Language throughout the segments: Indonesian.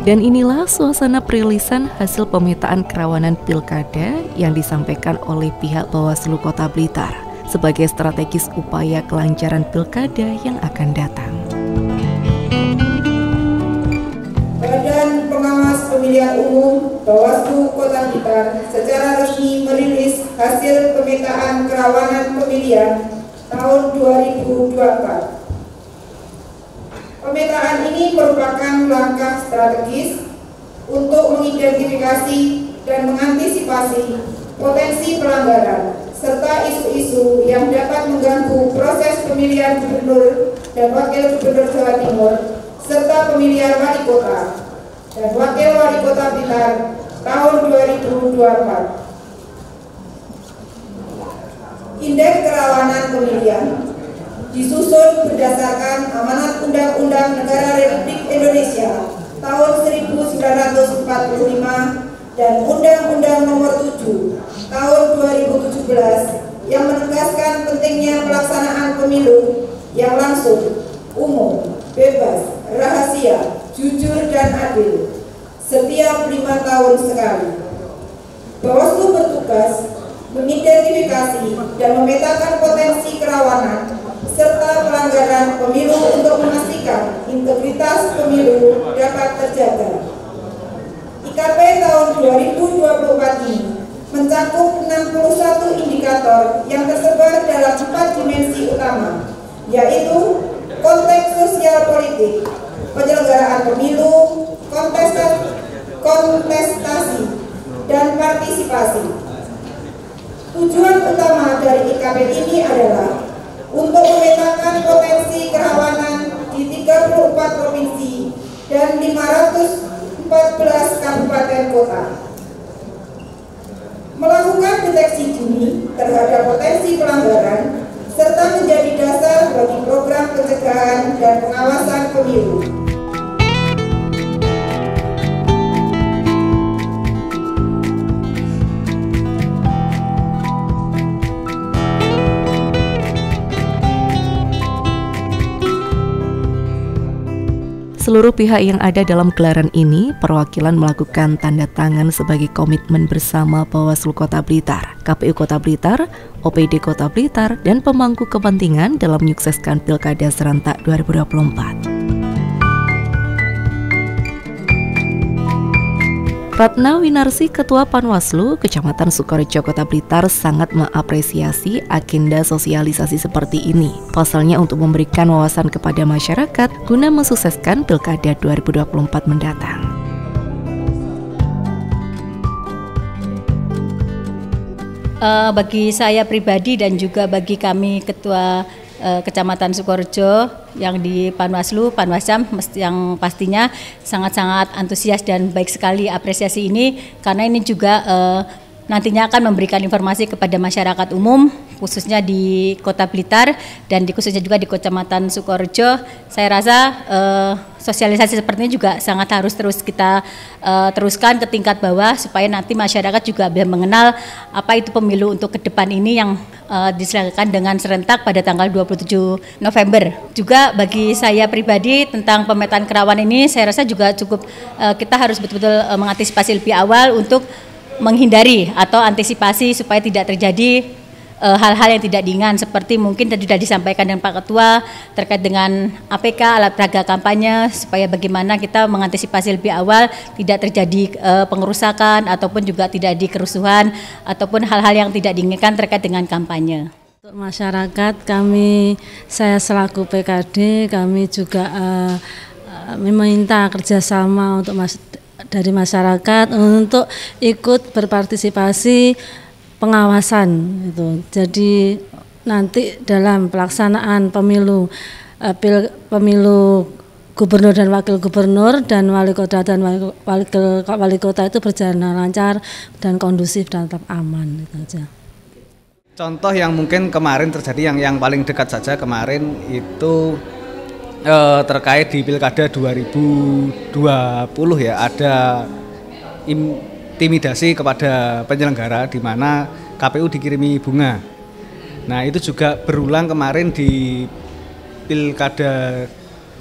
Dan inilah suasana perilisan hasil pemetaan kerawanan pilkada yang disampaikan oleh pihak Bawaslu Kota Blitar sebagai strategis upaya kelancaran pilkada yang akan datang. Badan Pengawas Pemilihan Umum Bawaslu Kota Blitar secara resmi merilis hasil pemetaan kerawanan pemilihan tahun 2024. Pemetaan ini merupakan langkah strategis untuk mengidentifikasi dan mengantisipasi potensi pelanggaran serta isu-isu yang dapat mengganggu proses pemilihan gubernur dan wakil gubernur Jawa Timur serta pemilihan wali kota dan wakil wali kota Blitar tahun 2024. Indeks kerawanan pemilihan disusun berdasarkan amanat Undang-Undang Negara Republik Indonesia tahun 1945 dan Undang-Undang Nomor 7 tahun 2017 yang menegaskan pentingnya pelaksanaan pemilu yang langsung, umum, bebas, rahasia, jujur dan adil setiap 5 tahun sekali. Bawaslu bertugas mengidentifikasi dan memetakan potensi kerawanan serta pelanggaran pemilu untuk memastikan integritas pemilu dapat terjaga. IKP tahun 2024 ini mencakup 61 indikator yang tersebar dalam 4 dimensi utama, yaitu konteks sosial politik, penyelenggaraan pemilu, kontestasi, dan partisipasi. Tujuan utama dari IKP ini adalah untuk memetakan potensi kerawanan di 34 provinsi dan 514 kabupaten kota. Melakukan deteksi dini terhadap potensi pelanggaran serta menjadi dasar bagi program pencegahan dan pengawasan pemilu. Seluruh pihak yang ada dalam gelaran ini, perwakilan melakukan tanda tangan sebagai komitmen bersama Bawaslu Kota Blitar, KPU Kota Blitar, OPD Kota Blitar, dan pemangku kepentingan dalam menyukseskan Pilkada serentak 2024. Ratna Winarsi, Ketua Panwaslu Kecamatan Sukorejo Kota Blitar, sangat mengapresiasi agenda sosialisasi seperti ini. Pasalnya untuk memberikan wawasan kepada masyarakat guna mensukseskan Pilkada 2024 mendatang. Bagi saya pribadi dan juga bagi kami Ketua Kecamatan Sukorejo yang di Panwaslu, Panwascam yang pastinya sangat-sangat antusias dan baik sekali apresiasi ini karena ini juga nantinya akan memberikan informasi kepada masyarakat umum khususnya di Kota Blitar dan khususnya juga di Kecamatan Sukorejo. Saya rasa sosialisasi seperti ini juga sangat harus terus kita teruskan ke tingkat bawah supaya nanti masyarakat juga bisa mengenal apa itu pemilu untuk ke depan ini yang diselenggarakan dengan serentak pada tanggal 27 November. Juga bagi saya pribadi tentang pemetaan kerawanan ini saya rasa juga cukup kita harus betul-betul mengantisipasi lebih awal untuk menghindari atau antisipasi supaya tidak terjadi hal-hal yang tidak diinginkan seperti mungkin tadi sudah disampaikan dengan Pak Ketua terkait dengan APK alat peraga kampanye supaya bagaimana kita mengantisipasi lebih awal tidak terjadi pengerusakan ataupun juga tidak di kerusuhan ataupun hal-hal yang tidak diinginkan terkait dengan kampanye. Untuk masyarakat saya selaku PKD kami juga meminta kerjasama untuk dari masyarakat untuk ikut berpartisipasi pengawasan itu. Jadi nanti dalam pelaksanaan pemilu gubernur dan wakil gubernur dan wali kota dan wali kota itu berjalan lancar dan kondusif dan tetap aman gitu aja. Contoh yang mungkin kemarin terjadi yang paling dekat saja kemarin itu terkait di Pilkada 2020 ya, ada intimidasi kepada penyelenggara di mana KPU dikirimi bunga. Nah, itu juga berulang kemarin di Pilkada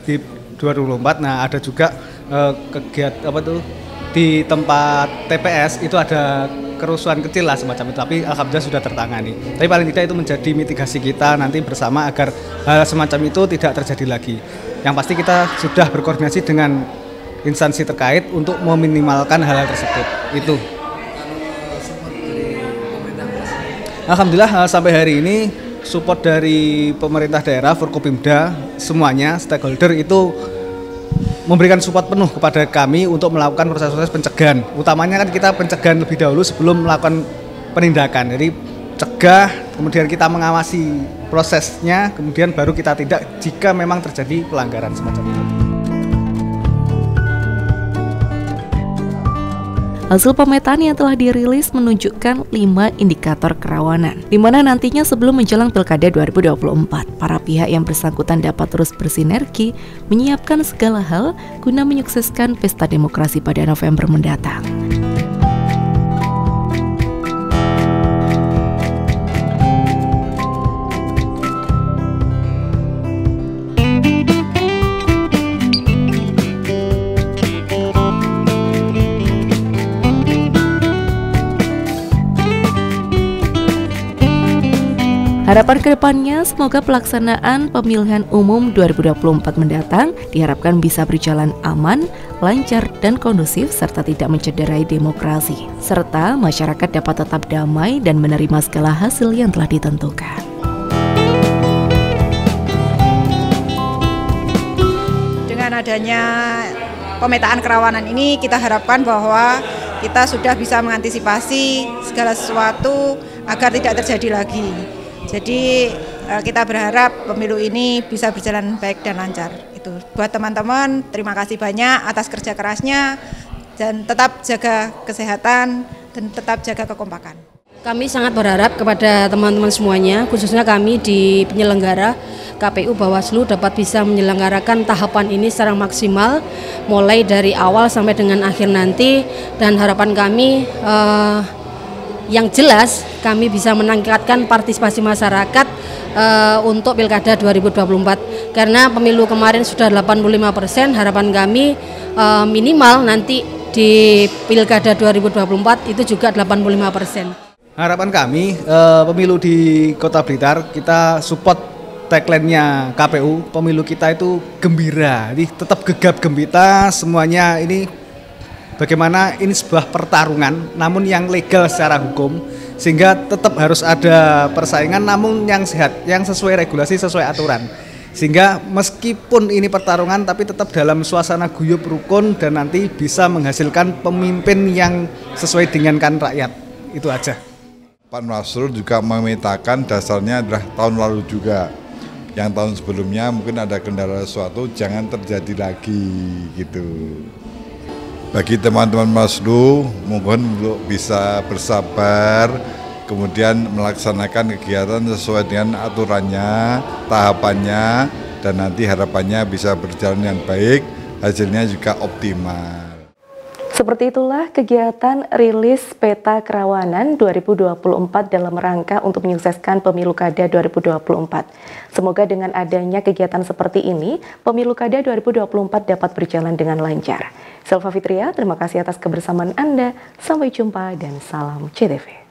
di 2024. Nah, ada juga kegiatan di tempat TPS itu ada kerusuhan kecil lah semacam itu, tapi alhamdulillah sudah tertangani. Tapi paling tidak itu menjadi mitigasi kita nanti bersama agar hal semacam itu tidak terjadi lagi. Yang pasti kita sudah berkoordinasi dengan instansi terkait untuk meminimalkan hal-hal tersebut. Itu. Alhamdulillah sampai hari ini support dari pemerintah daerah, Forkopimda, semuanya stakeholder itu memberikan support penuh kepada kami untuk melakukan proses-proses pencegahan. Utamanya kan kita pencegahan lebih dahulu sebelum melakukan penindakan. Jadi cegah, kemudian kita mengawasi prosesnya, kemudian baru kita tindak jika memang terjadi pelanggaran semacam itu. Hasil pemetaan yang telah dirilis menunjukkan 5 indikator kerawanan, di mana nantinya sebelum menjelang Pilkada 2024, para pihak yang bersangkutan dapat terus bersinergi menyiapkan segala hal guna menyukseskan pesta demokrasi pada November mendatang. Harapan kedepannya, semoga pelaksanaan pemilihan umum 2024 mendatang diharapkan bisa berjalan aman, lancar, dan kondusif serta tidak mencederai demokrasi, serta masyarakat dapat tetap damai dan menerima segala hasil yang telah ditentukan. Dengan adanya pemetaan kerawanan ini, kita harapkan bahwa kita sudah bisa mengantisipasi segala sesuatu agar tidak terjadi lagi. Jadi kita berharap pemilu ini bisa berjalan baik dan lancar. Itu buat teman-teman, terima kasih banyak atas kerja kerasnya dan tetap jaga kesehatan dan tetap jaga kekompakan. Kami sangat berharap kepada teman-teman semuanya, khususnya kami di penyelenggara KPU Bawaslu dapat bisa menyelenggarakan tahapan ini secara maksimal mulai dari awal sampai dengan akhir nanti, dan harapan kami yang jelas kami bisa meningkatkan partisipasi masyarakat untuk Pilkada 2024. Karena pemilu kemarin sudah 85%, harapan kami minimal nanti di Pilkada 2024 itu juga 85%. Harapan kami pemilu di Kota Blitar, kita support tagline-nya KPU, pemilu kita itu gembira, jadi tetap gegap gembita semuanya. Ini bagaimana ini sebuah pertarungan namun yang legal secara hukum, sehingga tetap harus ada persaingan namun yang sehat, yang sesuai regulasi, sesuai aturan, sehingga meskipun ini pertarungan tapi tetap dalam suasana guyub rukun dan nanti bisa menghasilkan pemimpin yang sesuai dengankan rakyat. Itu aja. Panwaslu juga memetakan dasarnya adalah tahun lalu juga, yang tahun sebelumnya mungkin ada kendala sesuatu jangan terjadi lagi gitu. Bagi teman-teman Bawaslu, mohon untuk bisa bersabar, kemudian melaksanakan kegiatan sesuai dengan aturannya, tahapannya, dan nanti harapannya bisa berjalan dengan baik, hasilnya juga optimal. Seperti itulah kegiatan rilis peta kerawanan 2024 dalam rangka untuk menyukseskan pemilu kada 2024. Semoga dengan adanya kegiatan seperti ini, pemilu kada 2024 dapat berjalan dengan lancar. Selva Fitria, terima kasih atas kebersamaan Anda. Sampai jumpa dan salam CTV.